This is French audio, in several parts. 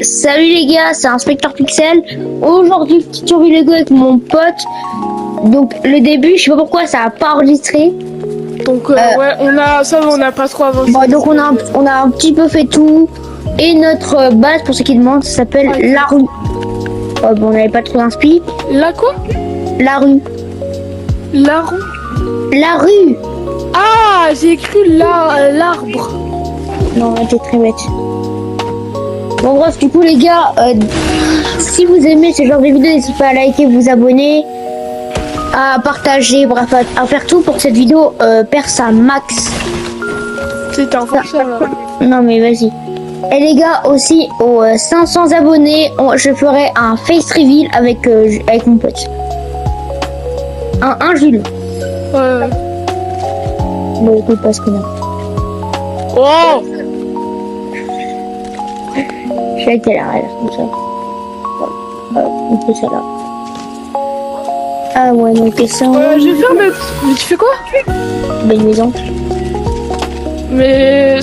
Salut les gars, c'est Inspecteur Pixel. Aujourd'hui, petite survie Lego avec mon pote. Donc le début, je sais pas pourquoi ça a pas enregistré. Donc ouais, on n'a pas trop avancé. Bon, donc on a un petit peu fait tout. Et notre base, pour ceux qui demandent, ça s'appelle La Rue. Bon, on n'avait pas trop d'inspi. La quoi? La Rue. La rue? La Rue. Ah, j'ai cru l'arbre. Non, t'es très bête. Bon bref, du coup les gars, si vous aimez ce genre de vidéo, n'hésitez pas à liker, vous abonner, à partager, bref, à faire tout pour que cette vidéo perce un max. C'est un forceur là. Non mais vas-y. Et les gars, aussi aux 500 abonnés, je ferai un face reveal avec mon pote. Un Jules. Ouais. Bon écoute pas ce qu'on a. Oh, Je sais qu'elle a l'air comme ça. On fait ça là. Ah ouais, donc ça. je vais faire mais tu fais quoi? Belle maison. Mais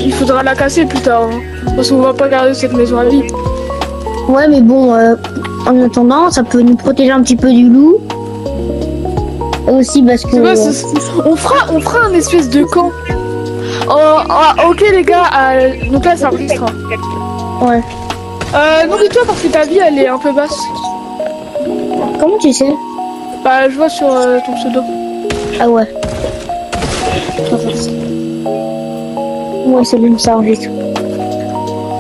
il faudra la casser plus tard. Hein. Parce qu'on va pas garder cette maison à vie. Ouais, mais bon, en attendant, ça peut nous protéger un petit peu du loup. Aussi parce que. On fera un espèce de camp. Ok les gars, donc là ça enregistre. Ouais. Nourris-toi parce que ta vie elle est un peu basse. Comment tu sais? Bah je vois sur ton pseudo. Ah ouais. Ouais, c'est bien, ça enregistre.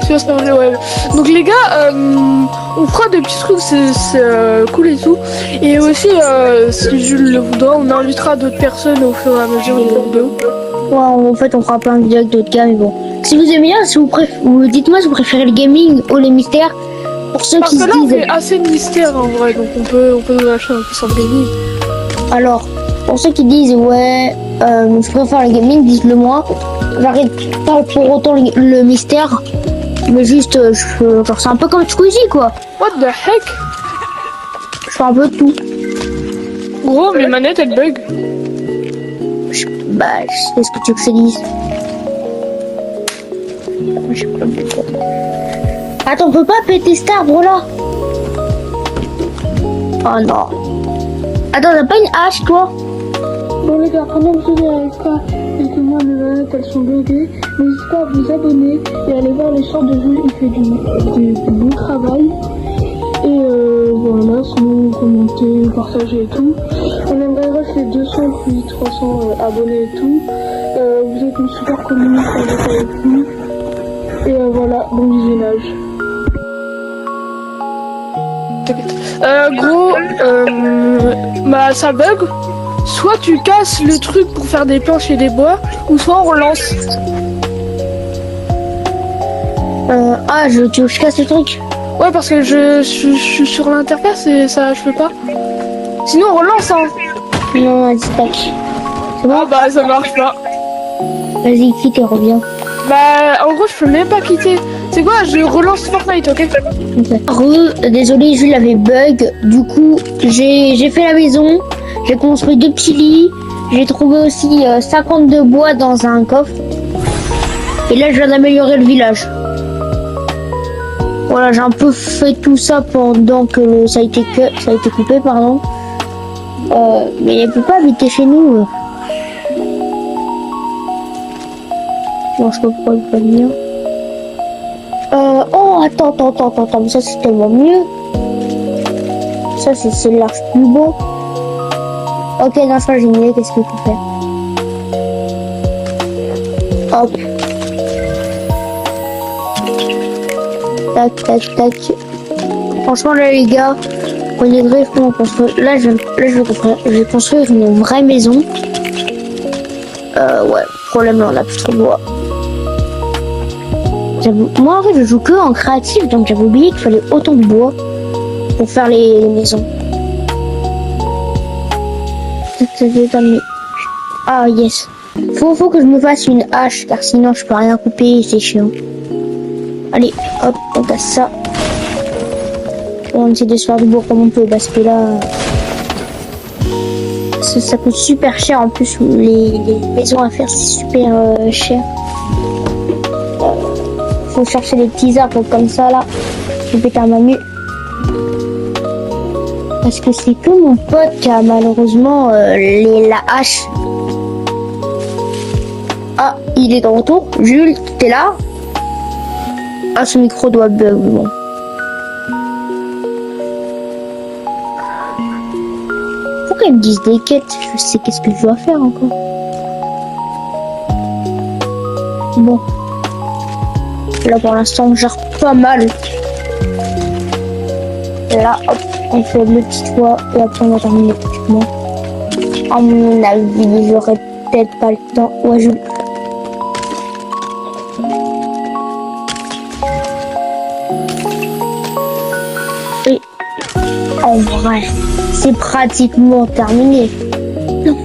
Ouais. Donc les gars, on fera des petits trucs, c'est cool et tout. Et aussi, si Jules le voudra, on invitera d'autres personnes au fur et à mesure des vidéos. Ouais, en fait, on fera plein de vidéos avec d'autres gars, mais bon. Si vous aimez bien, si vous dites-moi si vous préférez le gaming ou les mystères. Pour ceux Parce qui que se là, on disent. fait assez de mystères en vrai, donc on peut lâcher un peu sur le gaming. Alors, pour ceux qui disent ouais, je préfère le gaming, dites-le moi. J'arrête pas pour autant le mystère, mais juste, genre c'est un peu comme Squeezie quoi. What the heck? Je fais un peu de tout. Gros, mes manettes elles bug. Bah, je sais ce que tu veux que je te dise. Je sais pas pourquoi. Attends, on peut pas péter cet arbre là? Oh non. Attends, t'as pas une hache toi? Bon les gars, pendant que vous n'arrivez pas et que moi mes manettes elles sont buggées, n'hésitez pas à vous abonner et aller voir les sorts de Jules, il fait du bon travail. Et voilà, sinon commentez, partagez et tout. On aimerait rester 200 puis 300 abonnés et tout. Vous êtes une super communauté avec nous. Et voilà, bon visionnage. Bah ça bug. Soit tu casses le truc pour faire des planches et des bois, ou soit on relance. Tu veux que je casse le truc? Ouais, parce que je suis sur l'interface et ça, je peux pas. Sinon, on relance, hein. Non, vas-y, tac. C'est bon? Ah bah, ça marche pas. Vas-y, quitte et reviens. Bah, en gros, je peux même pas quitter. C'est quoi? Je relance Fortnite, ok? Désolé, Jules avait bug. Du coup, j'ai fait la maison. J'ai construit 2 petits lits. J'ai trouvé aussi 52 bois dans un coffre. Et là, je viens d'améliorer le village. Voilà, j'ai un peu fait tout ça pendant que ça a été coupé, pardon. Mais elle peut pas habiter chez nous. Bon, je sais pas pourquoi elle peut pas venir. Oh, attends, mais ça c'est tellement mieux. Ça c'est l'arche plus beau. Ok, dans ça j'ai une idée, qu'est-ce qu'il faut faire? Hop. Tac. Franchement là les gars, on est vraiment construire. Là je vais construire une vraie maison. Ouais, problème là on a plus trop de bois. Moi en fait je joue que en créatif, donc j'avais oublié qu'il fallait autant de bois pour faire les maisons. Ah yes. Faut que je me fasse une hache car sinon je peux rien couper, c'est chiant. Allez, hop, on casse ça. On essaie de se faire du bois comme on peut parce que là ça coûte super cher en plus, les maisons à faire c'est super cher. faut chercher les petits arbres comme ça là. Je vais à ma mue. Parce que c'est que mon pote qui a malheureusement la hache. Ah, il est de retour. Jules, t'es là? Ah, ce micro doit bug, bon. Pourquoi ils me disent des quêtes? Je sais qu'est-ce que je dois faire encore. Bon. Là, pour l'instant, on gère pas mal. Là, hop, on fait le petit toit et après on va terminer pratiquement. À mon avis, j'aurais peut-être pas le temps. Ouais, je... Et en vrai, c'est pratiquement terminé. Non.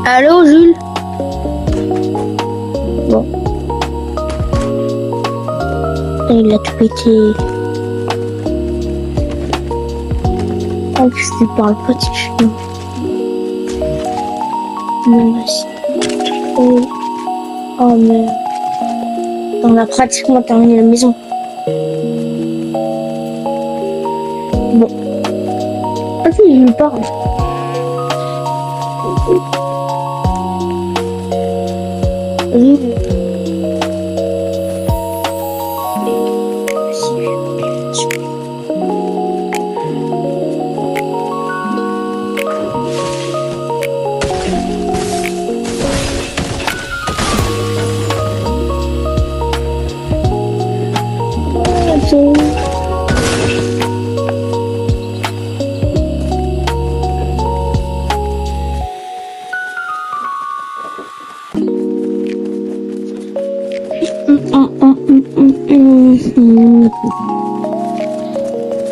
Allô, Jules? Bon. Et il a tout pété. En plus, je parle pas de chien. Non, oh. Oh merde. On a pratiquement terminé la maison. Bon. Ah si, je lui parle. Oui.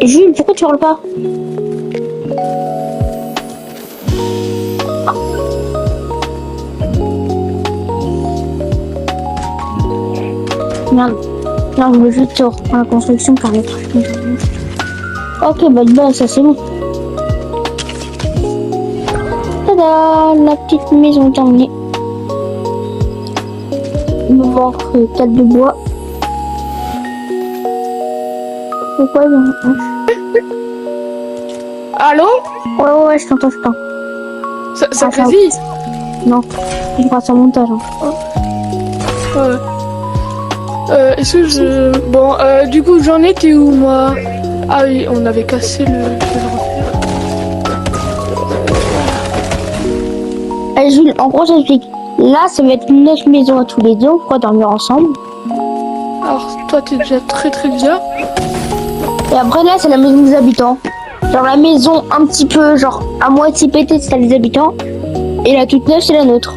Jules, pourquoi tu parles pas? Merde. Non, je veux juste reprendre la construction car le truc. Ok, bah ça c'est bon. Tada, la petite maison terminée. Il me manque 4 de bois. Pourquoi Allô? Ouais, je t'entends. Ça fait vite? Non, je passe en montage. Ouais. Est-ce que je... Bon, du coup, j'en étais où, moi? Ah oui, on avait cassé le... Allez, Jules, en gros, j'explique. Là, ça va être notre maison à tous les deux. On pourra dormir ensemble. Alors, toi, t'es déjà très bien. Et après, là, c'est la maison des habitants. Genre, la maison un petit peu, genre, à moitié pétée, c'est celle des habitants. Et la toute neuve, c'est la nôtre.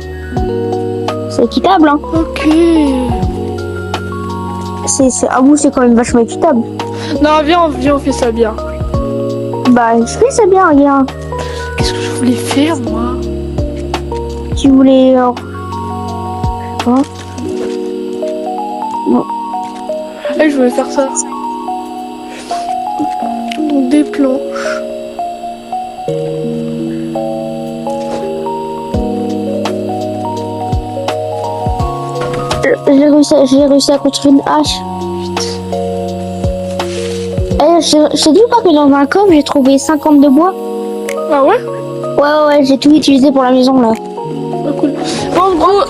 C'est équitable, hein. Ok. À vous, c'est quand même vachement équitable. Non, viens, on fait ça bien. Bah, je fais ça bien, regarde. Qu'est-ce que je voulais faire, moi? Tu voulais... Quoi? Bon. Je voulais faire ça. Des planches. J'ai réussi à construire une hache. Je t'ai dit ou pas que dans un coffre, j'ai trouvé 50 de bois? Ah ouais? Ouais, j'ai tout utilisé pour la maison, là. Ah, cool. Bon, en gros,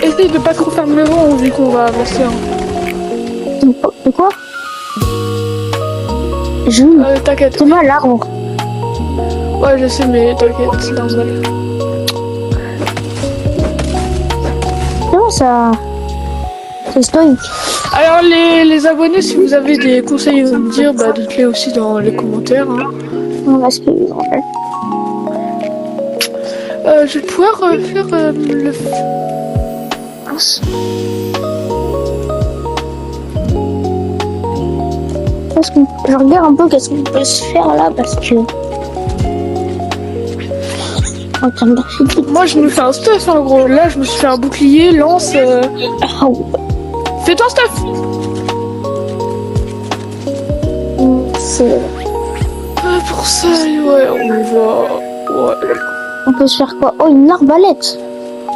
essaye de pas trop faire le vent vu qu'on va avancer. Hein. De quoi? Jules, t'inquiète. c'est moi l'arbre. Ouais, je sais, mais t'inquiète, c'est normal. Non, ça... C'est stoïque. Alors, les abonnés, si vous avez des conseils à me dire, bah dites-les aussi dans les commentaires. Hein. On va se payer, en fait. Je vais pouvoir faire le... Mince. Parce que je regarde un peu qu'est-ce qu'on peut se faire là, parce que... En termes d'architecture... Moi, je me fais un stuff, en gros. Là, je me suis fait un bouclier, lance... Ah ouais. Fais-toi un stuff! C'est... Pour ça, ouais, on va... Ouais. On peut se faire quoi? Oh, une arbalète!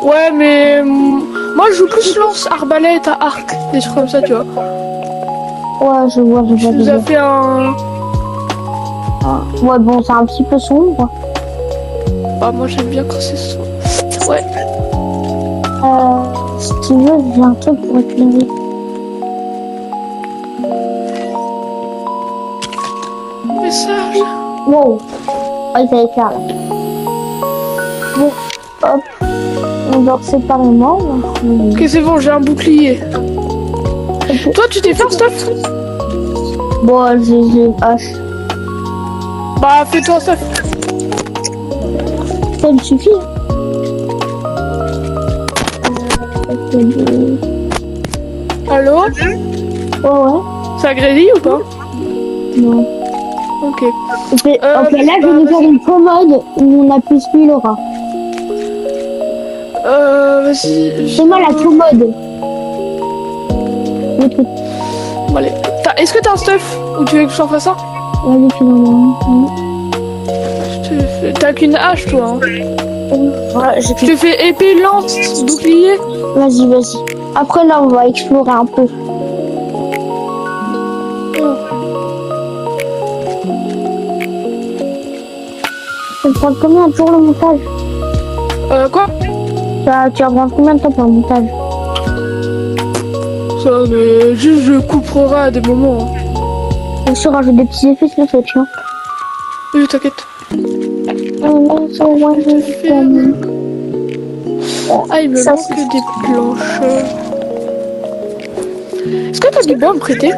Ouais, mais moi je joue plus lance, arbalète à arc, des trucs comme ça, tu vois. Ouais, je vois, je Je vois. nous a fait un. Ah. Ouais, bon, c'est un petit peu sombre. Bah, moi j'aime bien quand c'est ça. Ouais. Si tu veux, j'ai un truc pour éclairer. Message. Wow. Ouais, ça éclaire là. Bon, hop. On dort séparément. Ok, c'est bon, j'ai un bouclier. Toi, tu t'es fait un stuff? Bon, j'ai H. Bah, fais-toi un stuff. Ça me suffit. Allô? Ouais. Ça grésille ou pas? Non. Ok. Ok, là, je vais nous faire vas-y. une commode où on a plus 1000 aura. Vas-y. C'est moi la commode. Le truc. Bon, allez. Est-ce que t'as un stuff? Ou tu veux que je t'en fasse un? Vas-y, tu m'en T'as qu'une hache, toi. Hein. Ouais, j'ai Je te fais épée, lance, bouclier. Vas-y. Après, là, on va explorer un peu. Oh. Ça te prend combien de jours le montage? Quoi? Tu vas prendre combien de temps pour le montage? Ça, mais juste je couperai à des moments. Hein. Bien sûr, rajoute des petits effets sur le fait, hein. Oui, t'inquiète. Ah, il me Ça, manque des planches. Est-ce que t'as du bois à me prêter?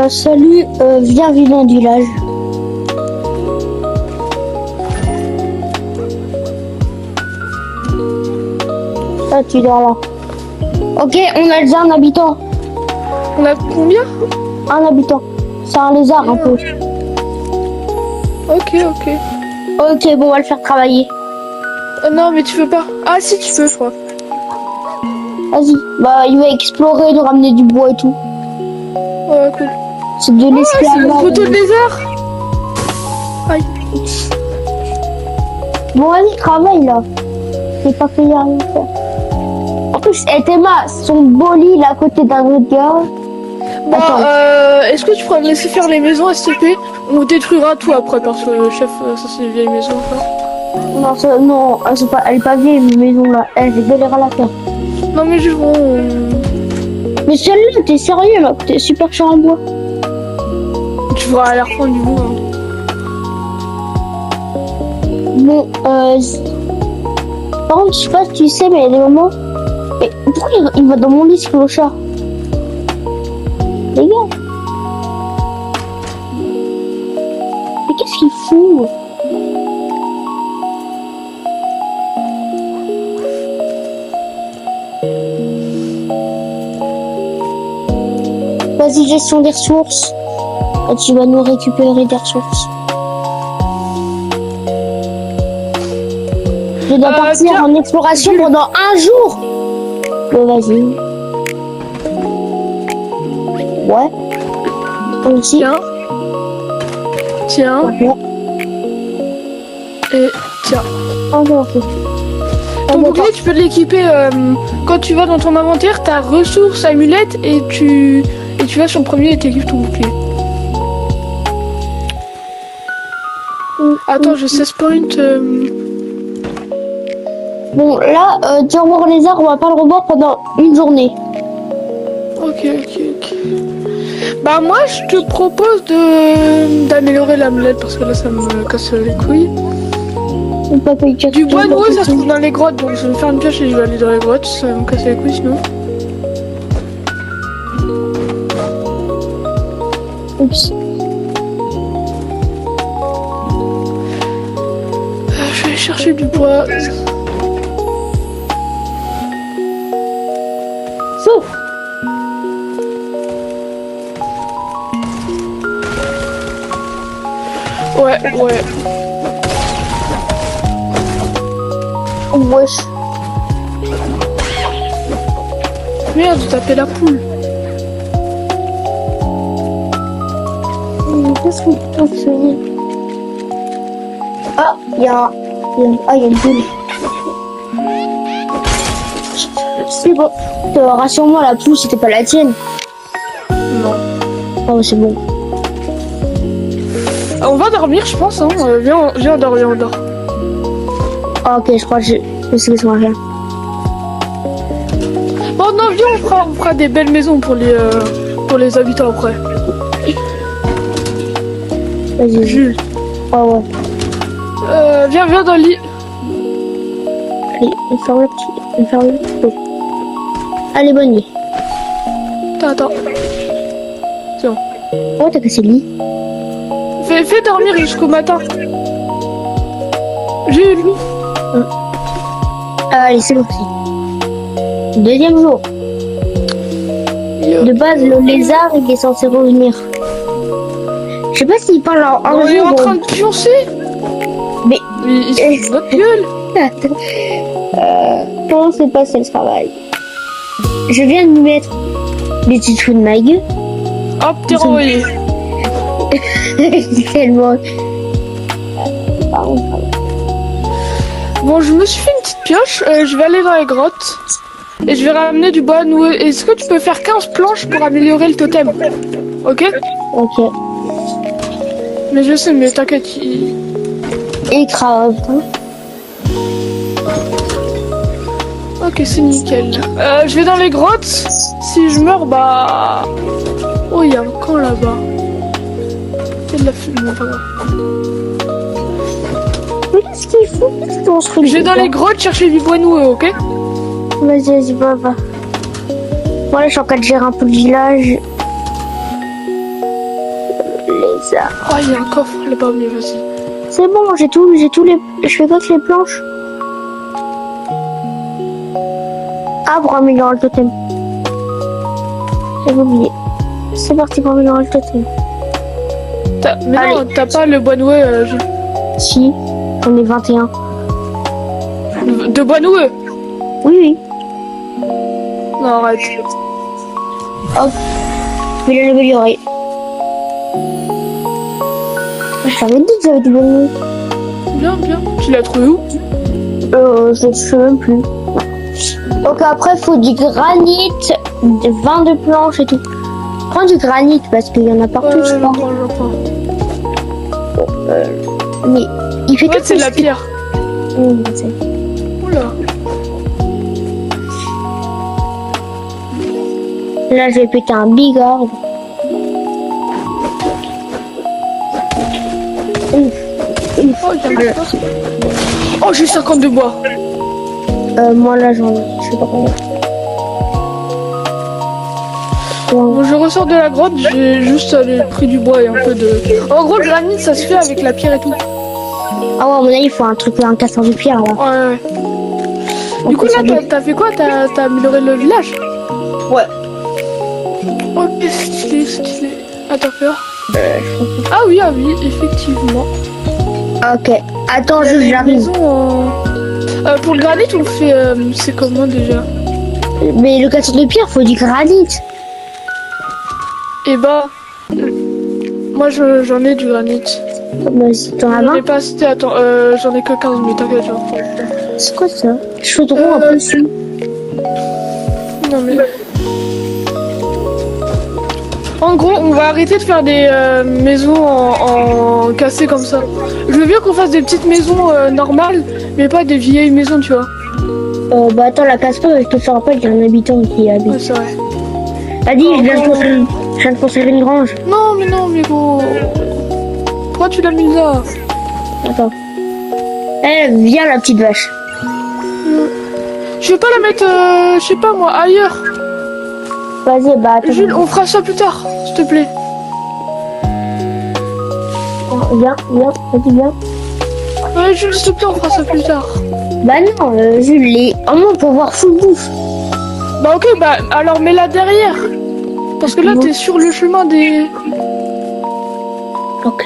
Salut, viens vivre dans du village. Ah, tu dors là. Ok, on a déjà un habitant. On a combien? Un habitant. C'est un lézard un peu. Ok. Ok, bon, on va le faire travailler. Non, mais tu peux pas. Ah, si, tu peux, je crois. Vas-y. Bah, il va explorer, de ramener du bois et tout. Ouais, cool. C'est de C'est le l'esclavage. poteau de lézard. Aïe. Bon, vas-y, travaille là. J'ai pas fait rien faire. En plus, Théma, son beau lit là à côté d'un autre gars. Bon, Attends. est-ce que tu pourrais me laisser faire les maisons STP? On détruira tout après parce que le chef, ça c'est une vieille maison. Quoi. Non, elle est pas vieille, une maison là. Elle est galère à la faire. Non, mais juste bon. Mais celle-là, t'es sérieux là? T'es super cher en bois. Tu feras à la fin du bout. Hein. Bon, par contre, je sais pas si tu sais, mais il y a des moments. Mais pourquoi il va dans mon lit ce clochard? Les gars. Mais qu'est-ce qu'il fout? Vas-y, gestion des ressources. Et tu vas nous récupérer des ressources. Je dois partir tiens, en exploration pendant un jour. Vas-y. Ouais. Aussi. Tiens. Ouais. Et tiens. Ok. Ton bouclier, tu peux l'équiper quand tu vas dans ton inventaire, t'as ressources, amulette et tu vas sur le premier et t'équipes ton bouclier. Attends, je 16 points. Bon, là, tu revoir les arts, on va pas le revoir pendant une journée. Ok. Bah moi, je te propose d'améliorer l'amulette parce que là, ça me casse les couilles. Du bois nouveau, ça se trouve dans les grottes, donc je vais me faire une pioche et je vais aller dans les grottes, ça va me casser les couilles sinon. Oups. Je vais aller chercher du bois. Sauf. Ouais. Wesh. Merde, j'ai tapé la poule. Qu'est-ce qu'on peut faire? Ah, il y a une bulle. C'est bon. Rassure-moi, la pluie, c'était pas la tienne. Non. Oh, c'est bon. On va dormir, je pense. Hein. Viens, on dort, viens, on dort. Ah, ok, je crois que je sais ce qu'on va faire. Bon, non, viens, on fera des belles maisons pour les habitants après. Vas-y, Jules. Ah ouais. Viens dans le lit. Allez, on ferme le petit. Allez, bonne nuit. Attends. Tiens. Oh, t'as cassé le lit. Fais dormir jusqu'au matin. Jules. Allez, c'est parti. Deuxième jour. De base, le lézard, il est censé revenir. Je sais pas s'il parle en On est jour. en train de pioncer. Mais Il se fout de notre gueule. comment s'est passé le travail? Je viens de lui mettre des petits trous de ma gueule. Hop, t'es renvoyé. Tellement. Bon, je me suis fait une petite pioche. Je vais aller dans les grottes. Et je vais ramener du bois noueux. Est-ce que tu peux faire 15 planches pour améliorer le totem? Ok? Ok. Mais je sais, mais t'inquiète. Et grave. Ok, c'est nickel. Je vais dans les grottes. Si je meurs, bah... Oh, il y a un camp là-bas. Il y a de la fumée, pas grave. Mais qu'est-ce qu'il faut? Qu'est-ce qu'on se fait? Je vais dans les grottes chercher du bois noueux, ok? Vas-y, va. Voilà, je suis en train de gérer un peu le village. Les arbres. Oh, il y a un coffre là-bas, mais vas-y. C'est bon, j'ai tous les... Je fais quoi avec les planches? Ah, pour améliorer le totem. J'avais oublié. C'est parti pour améliorer le totem. Mais non, Allez. t'as pas le bois noueux, Si, on est 21. de bois noueux? Oui. Non, arrête. Hop. Je vais l'améliorer. Je t'avais dit que j'avais du bon. Bien. Tu l'as trouvé où? Je sais même plus. Donc après, faut du granit, 22 planches et tout. Prends du granit parce qu'il y en a partout, je pense. Mais il fait Ouais, que c'est de la pierre. Oui, je sais. Oula. Là, je vais péter un big orb. Oh, oh, j'ai 52 bois. Moi là, j'en ai, je sais pas combien. Bon, je ressors de la grotte, j'ai juste pris du bois et un peu de... En gros, le granit, ça se fait avec la pierre et tout. Ah ouais, à mon avis, il faut un truc, un casseur de pierre là. Ouais. Du coup, là, t'as fait quoi? T'as amélioré le village? Ouais. Ok, stylé. Attends, fais voir. Ah oui, effectivement. Ok. Attends, juste j'arrive. Maison pour le granit, on le fait... c'est comment déjà? Mais le casseur de pierre, faut du granit. Eh bah... moi, j'en ai du granit. Vas-y, t'en as J'en 20? ai pas assez, attends, j'en ai que 15, mais t'inquiète, genre. C'est quoi ça? Chaudron un peu dessus. Non mais... En gros, on va arrêter de faire des maisons en cassé comme ça. Je veux bien qu'on fasse des petites maisons normales, mais pas des vieilles maisons, tu vois. Bah attends, la casse-pas, je te fais rappel qu'il y a un habitant qui y habite. Ouais, c'est vrai. Vas-y, je viens de construire une grange. Non, mais gros... Pourquoi tu l'as mis là? Attends. Eh, viens la petite vache. Je vais pas la mettre, je sais pas moi, ailleurs. Vas-y, bah attends. Jules, on fera ça plus tard, s'il te plaît. Viens, vas-y, viens. Ouais, Jules, s'il te plaît, on fera ça plus tard. Bah non, Jules, les... Oh non, pour voir full bouffe. Bah ok, bah alors mets-la derrière. Parce que là, t'es sur le chemin des... Ok,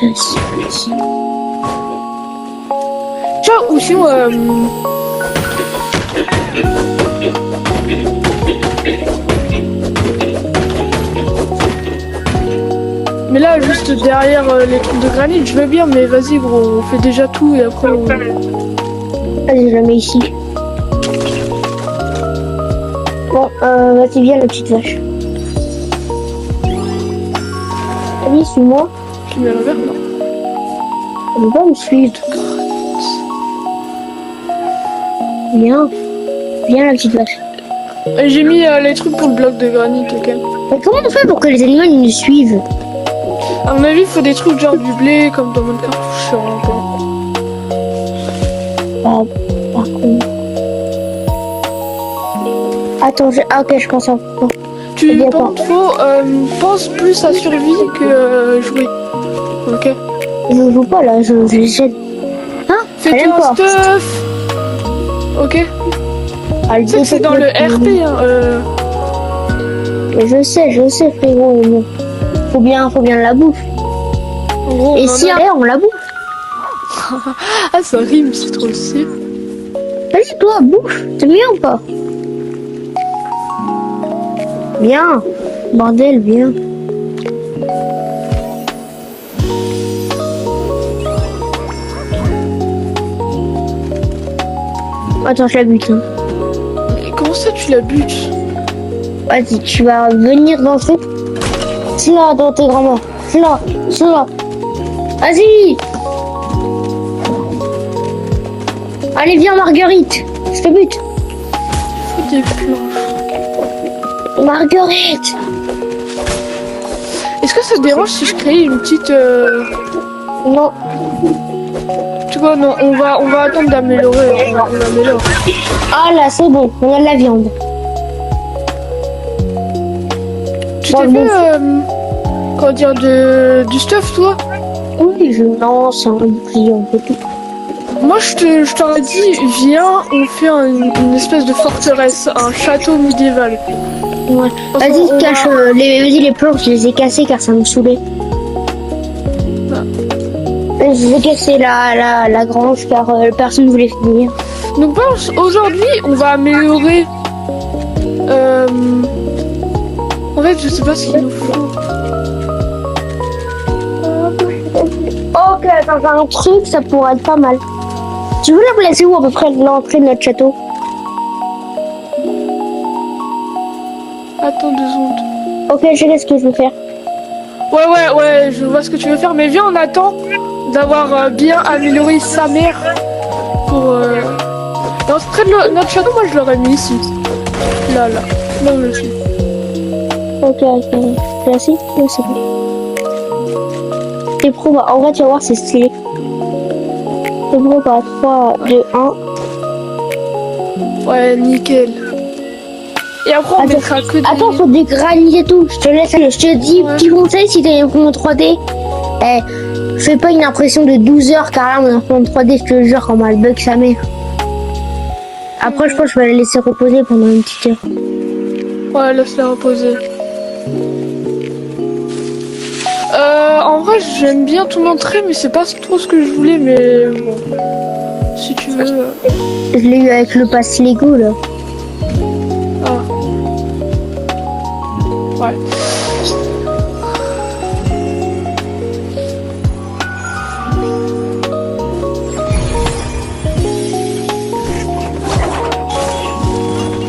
Tiens, ou sinon... Mais là, juste derrière les trucs de granit, je veux bien, mais vas-y, gros, on fait déjà tout et après on... Vas-y, je la mets ici. Bon, vas-y, viens, la petite vache. Allez, suis-moi. Tu mets à l'envers, non? Elle veut pas me suivre. Viens. Viens, la petite vache. Et j'ai mis les trucs pour le bloc de granit, ok? Mais comment on fait pour que les animaux ils nous suivent? À mon avis, il faut des trucs genre du blé, comme dans mon cartouche sur un plan. Ah, par contre. Attends, ah, ok, je pense à... Tu pense plus à survie que jouer. Ok? Je joue pas là, je jette. Hein? Fais-toi un stuff. Ok? Ah, Tu sais que c'est dans le RP, hein. Mais je sais, frérot. Mais bon. Faut bien la bouffe. En gros, et si on la bouffe? Ah, ça rime, c'est trop stylé. Vas-y, toi, bouffe. T'aimes bien ou pas? Viens. Bordel, viens. Attends, je la bute. Hein. Comment ça, tu la butes? Vas-y, tu vas venir dans le truc. C'est là, dans tes grands-mères. C'est là. Vas-y. Allez, viens, Marguerite. Je te bute. Fais des planches. Marguerite. Est-ce que ça te dérange si je crée une petite... Non. Tu vois, non, on va attendre d'améliorer. On améliore. Ah là, c'est bon. On a de la viande. Tu t'es fait, comment dire, du stuff, toi? Oui, je lance un bouclier, un peu tout. Moi, je t'aurais dit, viens, on fait une espèce de forteresse, un château médiéval. Ouais. Vas-y, cache les planches, je les ai cassées car ça me saoulait. Je vais casser la grange car personne ne voulait finir. Donc aujourd'hui, on va améliorer... En fait, je sais pas ce qu'il nous faut. Ok, attends, j'ai un truc, ça pourrait être pas mal. Tu veux la placer où à peu près l'entrée de notre château? Attends 2 secondes. Ok, je sais ce que je veux faire. Ouais, je vois ce que tu veux faire, mais viens, on attend d'avoir bien amélioré sa mère pour... Dans ce près de notre château, moi je l'aurais mis ici. Là où je suis. Ok, classique, oui, c'est bon. Et pro, en vrai, tu vas voir, c'est stylé. C'est bon, 3, 2, 1. Ouais, nickel. Et après, on mettra que des... Attends, faut des granits et tout. Je te laisse, je te dis, petit conseil, si t'as une imprimante 3D, fais pas une impression de 12 heures, car là, mon imprimante 3D, je te jure, quand elle bug sa mère. Après, je pense que je vais la laisser reposer pendant une petite heure. Ouais, laisse-la reposer. En vrai, j'aime bien ton entrée, mais c'est pas trop ce que je voulais, mais bon. Si tu veux... Je l'ai eu avec le pass Lego, là. Ah. Ouais.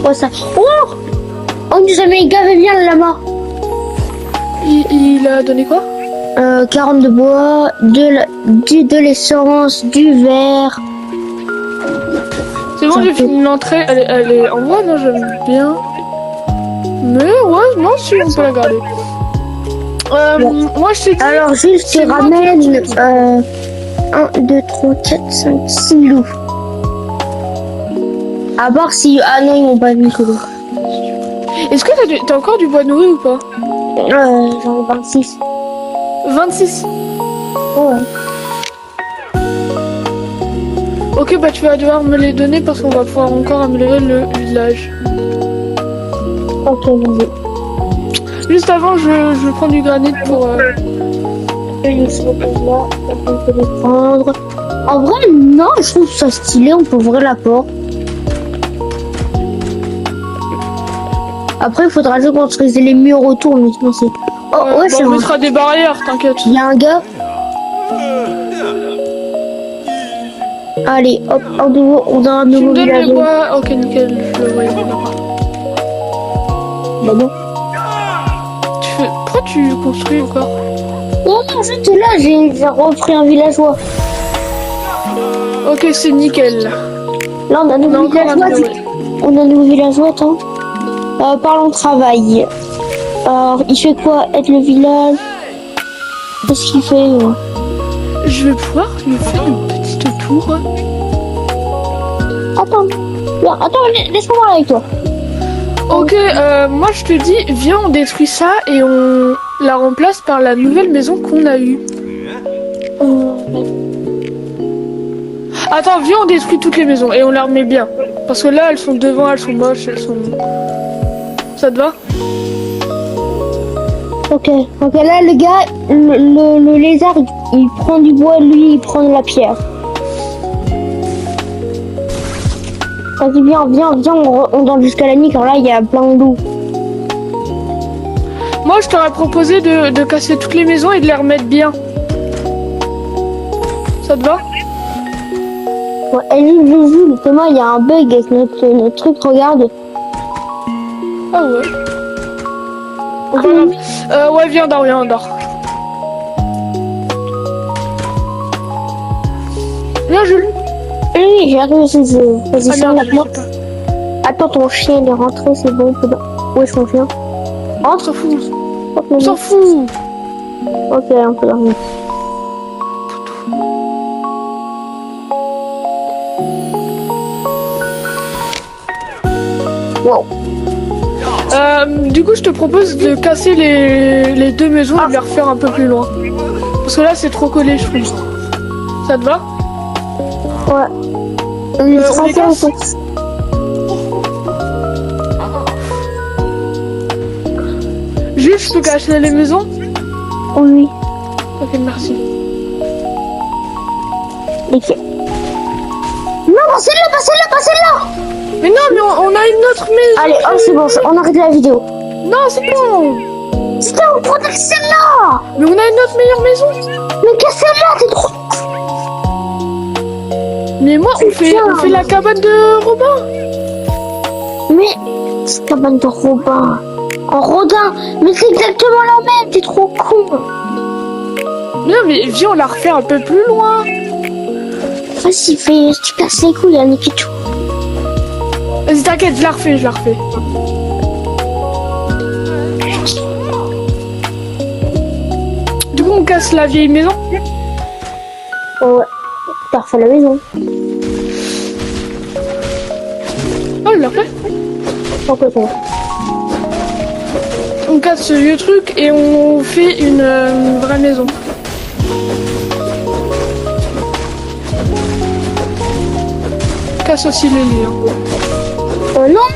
Oh, ça... Oh, on nous a mis gavé bien le lama. Il a donné quoi? 40 de bois, de l'essence, du verre. C'est bon, j'ai fini l'entrée. Elle est en vrai, non, j'aime bien. Mais ouais, non, si, on peut la garder. Moi, je t'ai dit... Alors, juste, tu ramènes 1, 2, 3, 4, 5, 6 loups. À part si... Ah non, ils m'ont pas mis que loup. Est-ce que t'as encore du bois nourri ou pas? J'en ai 26. 26. Ouais. Ok, bah tu vas devoir me les donner parce qu'on va pouvoir encore améliorer le village. Ok, vas-y. Juste avant, je prends du granit pour... Je laisse là, on peut les prendre. En vrai, non, je trouve ça stylé, on peut ouvrir la porte. Après, il faudra juste construire les murs autour, mais sinon c'est... Oh, ouais, c'est on vrai. mettra des barrières, t'inquiète. Il y a un gars. Allez, hop, on a un Tu nouveau me donnes village. les bois. Ok, nickel, je le voyais là-bas. Bah non. Pourquoi tu construis encore? Oh non, juste là, j'ai repris un villageois. Ok, c'est nickel. Là, on a un On a nouveau encore un villageois. village. On a un nouveau villageois, attends. Parlons travail. Alors, il fait quoi? Être le village? Qu'est-ce qu'il fait? Je vais pouvoir lui faire une petite tour. Attends. Bien, attends, laisse-moi voir avec toi. Ok, moi je te dis, viens, on détruit ça et on la remplace par la nouvelle maison qu'on a eue. Attends, viens, on détruit toutes les maisons et on les remet bien. Parce que là, elles sont devant, elles sont moches, elles sont... Ça te va? Ok, là, le gars, le lézard, il prend du bois, lui, il prend de la pierre. Vas-y, viens, on donne jusqu'à la nuit, car là, il y a plein de loups. Moi, je t'aurais proposé de casser toutes les maisons et de les remettre bien. Ça te va? Ouais, et vu, justement, il y a un bug avec notre truc, regarde. Ah ouais. Ouais, viens, dors. Viens, Jules. Oui, j'ai arrêté ce jeu. Vas-y, Ah sors merde, maintenant. je sais Attends, ton chien, il est rentré, c'est bon. Où est mon chien? pas. On s'en fout. Hop, On s'en fout. Ok, on peut dormir. Wow. Du coup, je te propose de casser les deux maisons et de les refaire un peu plus loin. Parce que là, c'est trop collé, je trouve. Ça te va? Ouais. on les casse. Juste, je peux casser les maisons? Oui. Ok, merci. Ok. Non, pas celle-là, pas celle-là, pas celle-là! Mais non, mais on a une autre maison. Allez, oh, c'est bon, on arrête la vidéo. Non, c'est bon. Putain, on protège celle-là! Mais on a une autre meilleure maison. Mais qu'est-ce celle-là, t'es trop... Mais moi, on fait la cabane de Robin. Mais... C'est cabane de Robin. En Rodin. Mais c'est exactement la même, t'es trop con. Non, mais viens, on la refait un peu plus loin. Vas-y, fais, tu casses les couilles, Yannick et tout. Vas-y, t'inquiète, je la refais. Du coup, on casse la vieille maison. Ouais. T'as refait la maison. Oh, il l'a fait. Pourquoi ça? On casse ce vieux truc et on fait une vraie maison. Casse aussi les lits. Non!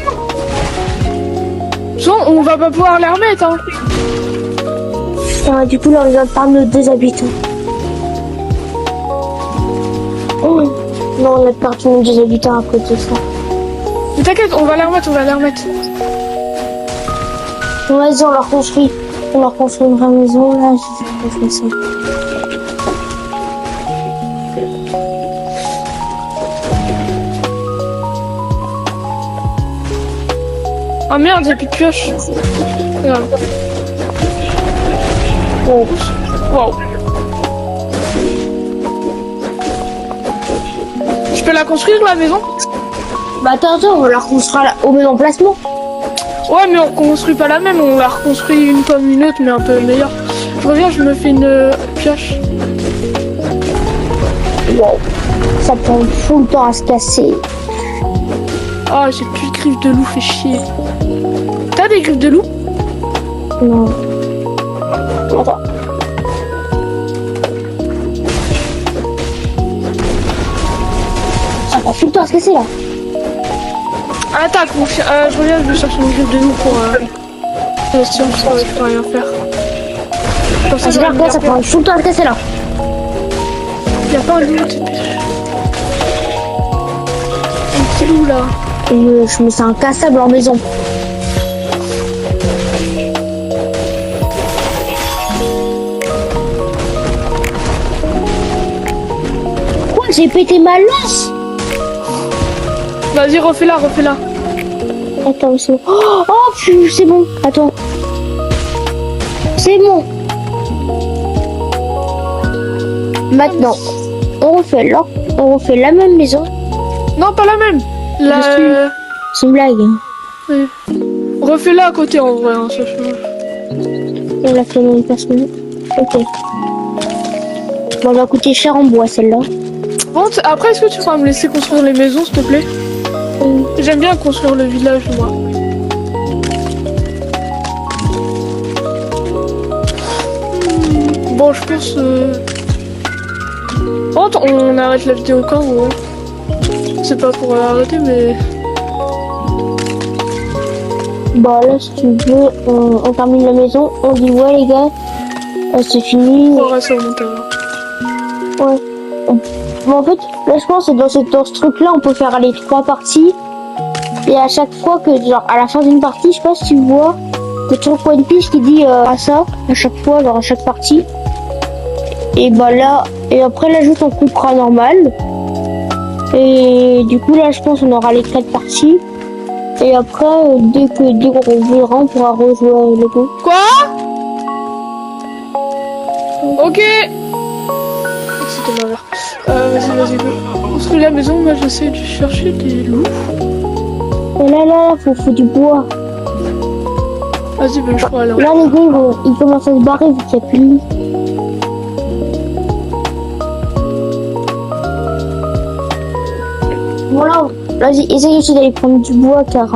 Sinon, on va pas pouvoir les remettre. Hein. Ah, du coup, là, on vient de perdre nos 2 habitants. Oh. Non, on a perdu nos 2 habitants à cause de ça. Mais t'inquiète, on va les remettre. Bon, vas-y, on leur construit une vraie maison, là, je sais pas faire ça. Oh merde, j'ai plus de pioche. Regarde. Oh. Wow. Je peux la construire la maison? Bah attends, on la reconstruira au même emplacement. Ouais, mais on construit pas la même, on la reconstruit une comme une autre, mais un peu meilleure. Je reviens, je me fais une pioche. Wow. Ça prend tout le temps à se casser. Ah, j'ai plus de griffes de loup, fait chier. T'as des griffes de loup? Non. Attends. Ça prend tout le temps à se casser là. Attaque, mon chien. Je reviens, je vais chercher une griffe de loup pour... si on sort, je peux rien faire. Comme ça, J'espère que ça prend tout le temps à se casser là. Y'a pas un loup, un petit loup là. Et je me sens incassable en maison. j'ai pété ma lance. Vas-y, refais-la. Attends, c'est bon. Oh, c'est bon. Attends. C'est bon. Maintenant, on refait la même maison. Non, pas la même. C'est une blague. Oui. Refais-la à côté en vrai, hein, ça change. On l'a fait dans une personne. Ok. Bon, elle va coûter cher en bois celle-là. Bon, après, est-ce que tu pourras me laisser construire les maisons, s'il te plaît? J'aime bien construire le village, moi. Bon, je pense... Bon, attends, on arrête la vidéo quand ou... C'est pas pour arrêter, mais... Bah là, si tu veux, on termine la maison. On dit ouais les gars, c'est fini. On va rester au montage. Ouais. Bon, en fait, là je pense que dans ce truc-là, on peut faire les 3 parties. Et à chaque fois que, genre, à la fin d'une partie, je sais pas si tu vois, il y a toujours One Piece qui dit à ça, à chaque fois, genre à chaque partie. Et bah là, et après là, juste on coupera normal. Et du coup, là, je pense qu'on aura les 4 parties. Et après, dès qu'on verra, on pourra rejouer le coup. Quoi? Ok. C'était ma mère. Vas-y. Construis la maison, moi j'essaie de chercher des loups. Et là, faut du bois. Vas-y, ben je crois aller. Là, les gars, ils commencent à se barrer vu qu'il n'y a plus de lit. Voilà, vas-y, essaye aussi d'aller prendre du bois car...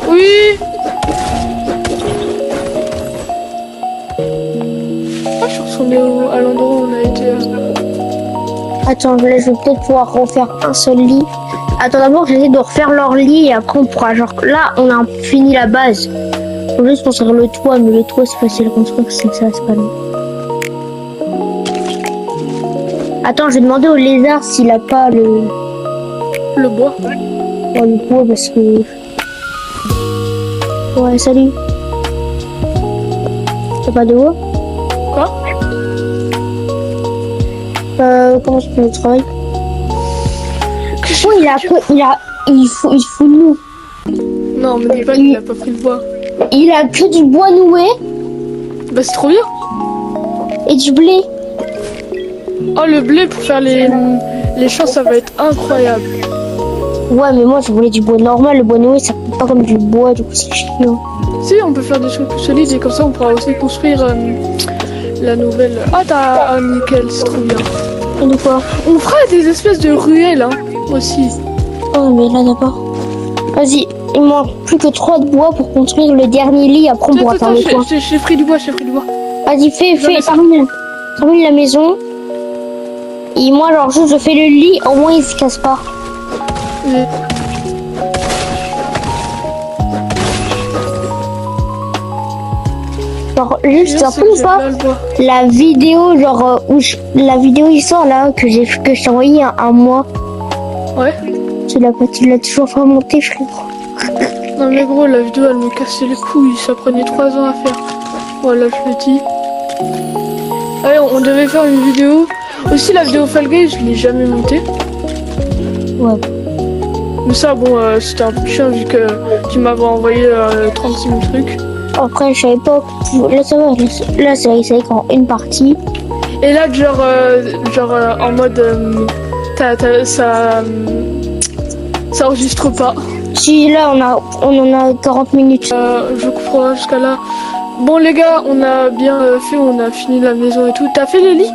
Oui. Ah, je suis retournée à l'endroit où on a été. Attends, là, je vais peut-être pouvoir refaire un seul lit. Attends, d'abord, j'essaie de refaire leur lit et après, on pourra, genre, là, on a fini la base. Faut juste construire le toit, mais le toit, c'est facile à construire, c'est que ça, c'est pas long. Attends, je vais demander au lézard s'il a pas le bois. Ouais, le bois, parce que... Ouais, salut. T'as pas de bois? Quoi? Comment je fais le travail? Oh, il faut nous. Non, mais dis pas qu'il a pas pris le bois. Il a que du bois noué Bah c'est trop bien. et du blé. Oh, le blé pour faire les champs, ça va être incroyable. Ouais, mais moi je voulais du bois normal. Le bois noué, ça coûte pas comme du bois, du coup c'est chiant. Si, on peut faire des trucs plus solides et comme ça on pourra aussi construire la nouvelle... Ah, t'as un nickel, c'est trop bien. Et de quoi? On fera des espèces de ruelles, hein, aussi. Oh, mais là d'abord. Vas-y, il manque plus que 3 de bois pour construire le dernier lit. Après on pourra faire le toit. J'ai pris du bois, Vas-y, fais, termine la maison. Et moi, genre, juste je fais le lit, au moins il se casse pas. Genre, juste la première fois, la vidéo, genre, la vidéo il sort là, que je t'ai envoyé il y a un mois. Ouais. Tu l'as toujours pas monté, frère. Non mais gros, la vidéo elle me cassait les couilles, ça prenait 3 ans à faire. Voilà, je le dis. Allez, on devait faire une vidéo. Aussi la vidéo Fall Guys, je l'ai jamais montée. Ouais. Mais ça, bon, c'était un peu chiant vu que tu m'avais envoyé 36 000 trucs. Après, je savais pas. Là, ça va. Là, c'est quand une partie. Et là, genre en mode. Ça enregistre pas. Si, là, on en a 40 minutes. Je comprends jusqu'à là. Bon, les gars, on a bien fait, on a fini la maison et tout. T'as fait les lits?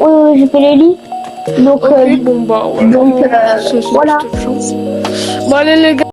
Ouais, j'ai fait les lits. Donc, ok, bon, bah, voilà. donc voilà. Bon, allez, les gars.